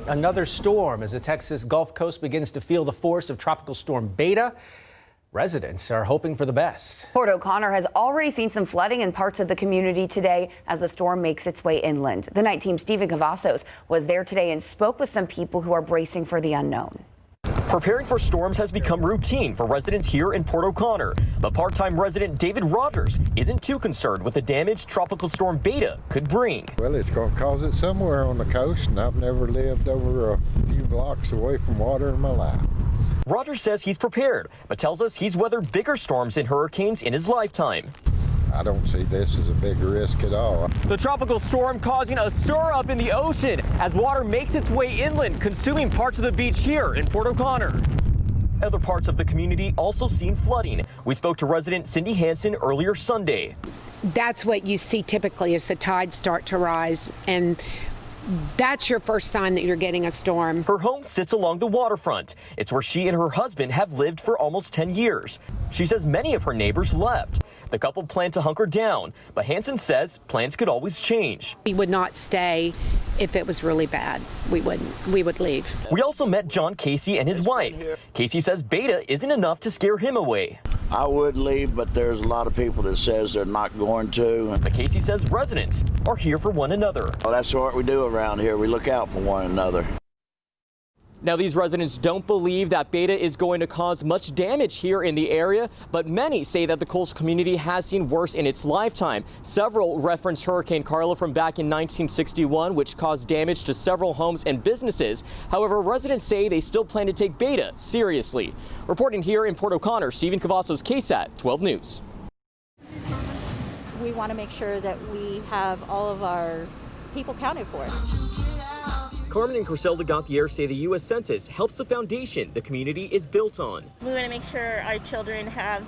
Another storm as the Texas Gulf Coast begins to feel the force of Tropical Storm Beta. Residents are hoping for the best. Port O'Connor has already seen some flooding in parts of the community today as the storm makes its way inland. The night team Stephen Cavazos was there today and spoke with some people who are bracing for the unknown. Preparing for storms has become routine for residents here in Port O'Connor, but part-time resident David Rogers isn't too concerned with the damage Tropical Storm Beta could bring. Well, it's going to cause it somewhere on the coast, and I've never lived over a few blocks away from water in my life. Rogers says he's prepared, but tells us he's weathered bigger storms and hurricanes in his lifetime. I don't see this as a big risk at all. The tropical storm causing a stir up in the ocean as water makes its way inland, consuming parts of the beach here in Port O'Connor. Other parts of the community also seen flooding. We spoke to resident Cindy Hansen earlier Sunday. That's what you see typically as the tides start to rise, and that's your first sign that you're getting a storm. Her home sits along the waterfront. It's where she and her husband have lived for almost 10 years. She says many of her neighbors left. The couple planned to hunker down, but Hansen says plans could always change. We would not stay if it was really bad. We wouldn't. We would leave. We also met John Casey and his wife. Casey says Beta isn't enough to scare him away. I would leave, but there's a lot of people that says they're not going to. But Casey says residents are here for one another. Well, that's what we do around here. We look out for one another. Now, these residents don't believe that Beta is going to cause much damage here in the area, but many say that the coastal community has seen worse in its lifetime. Several referenced Hurricane Carla from back in 1961, which caused damage to several homes and businesses. However, residents say they still plan to take Beta seriously. Reporting here in Port O'Connor, Stephen Cavazos, KSAT 12 News. We want to make sure that we have all of our people counted for. Carmen and Griselda Gauthier say the U.S. Census helps the foundation the community is built on. We want to make sure our children have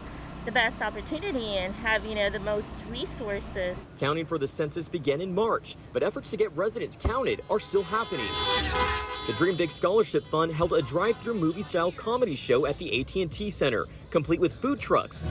the best opportunity and have, the most resources. Counting for the census began in March, but efforts to get residents counted are still happening. The Dream Big Scholarship Fund held a drive-through movie-style comedy show at the AT&T Center, complete with food trucks,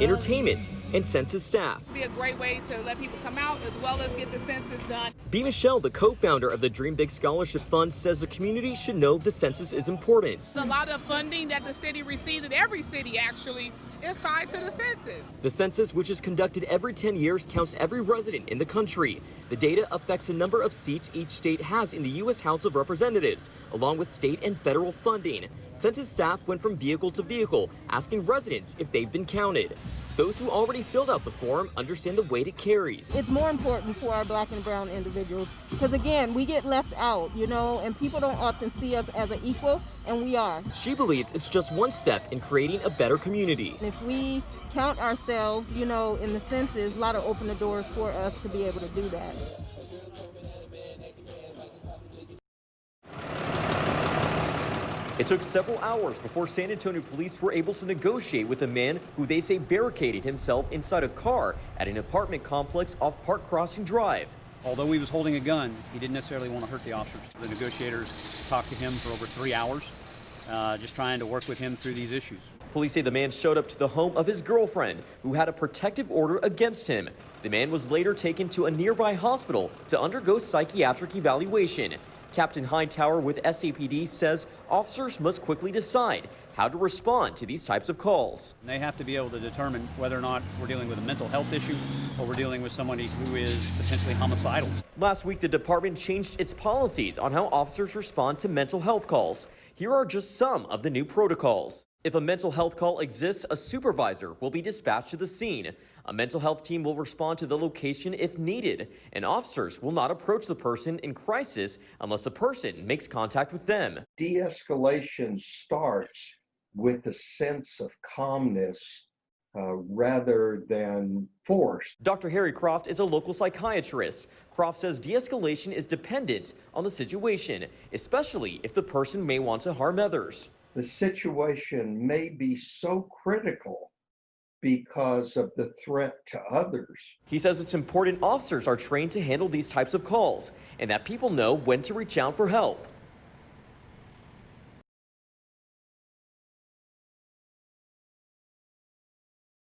entertainment, and census staff. It'd be a great way to let people come out as well as get the census done. B. Michelle, the co-founder of the Dream Big Scholarship Fund, says the community should know the census is important. A lot of funding that the city receives, and every city actually, is tied to the census. The census, which is conducted every 10 years, counts every resident in the country. The data affects the number of seats each state has in the U.S. House of Representatives, along with state and federal funding. Census staff went from vehicle to vehicle, asking residents if they've been counted. Those who already filled out the form understand the weight it carries. It's more important for our black and brown individuals because, again, we get left out, and people don't often see us as an equal, and we are. She believes it's just one step in creating a better community. If we count ourselves, in the census, a lot of open the doors for us to be able to do that. It took several hours before San Antonio police were able to negotiate with a man who they say barricaded himself inside a car at an apartment complex off Park Crossing Drive. Although he was holding a gun, he didn't necessarily want to hurt the officers. The negotiators talked to him for over 3 hours, just trying to work with him through these issues. Police say the man showed up to the home of his girlfriend, who had a protective order against him. The man was later taken to a nearby hospital to undergo psychiatric evaluation. Captain Hightower with SAPD says officers must quickly decide how to respond to these types of calls. They have to be able to determine whether or not we're dealing with a mental health issue or we're dealing with somebody who is potentially homicidal. Last week, the department changed its policies on how officers respond to mental health calls. Here are just some of the new protocols. If a mental health call exists, a supervisor will be dispatched to the scene. A mental health team will respond to the location if needed, and officers will not approach the person in crisis unless the person makes contact with them. De-escalation starts with a sense of calmness rather than force. Dr. Harry Croft is a local psychiatrist. Croft says de-escalation is dependent on the situation, especially if the person may want to harm others. The situation may be so critical because of the threat to others. He says it's important officers are trained to handle these types of calls and that people know when to reach out for help.